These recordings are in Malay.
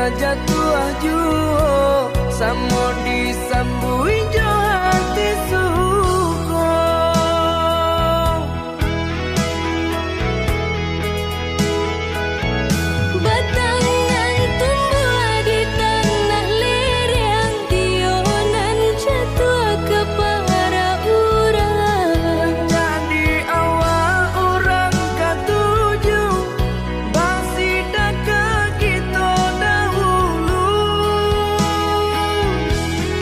kajatuah juo samo disambui jo hati suko. Batangan tumbuh di tanah lereng, tionan jatuh ke para urang. Jadi awal orang katuju basida ke kita dahulu.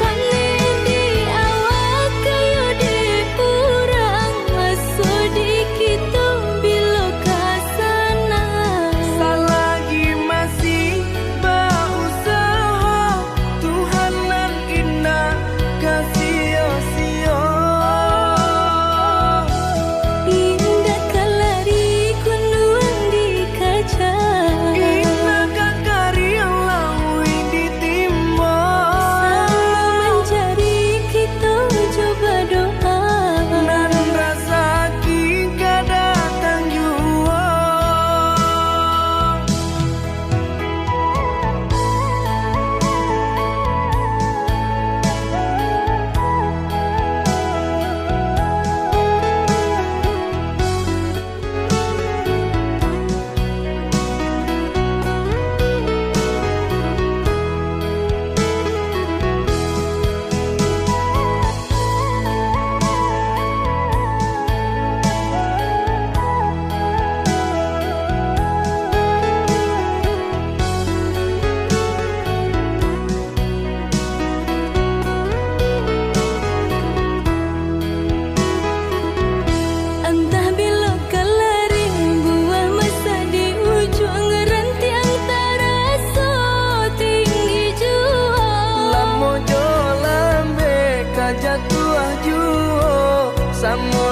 Panen di awal kayu di urang, masuk di kita bila kasana. Selagi masih berusaha, Tuhanan indah kasih-sia. Indah kalari kunduan di kaca, Indah kakari lawi ditimba. sama mencari kita coba doa. Nan rasa kita datang jua. Entah bila kelari buah masa di ujung rantiang terasa tinggi jua. Lamo jo lambe kajatuah juo samo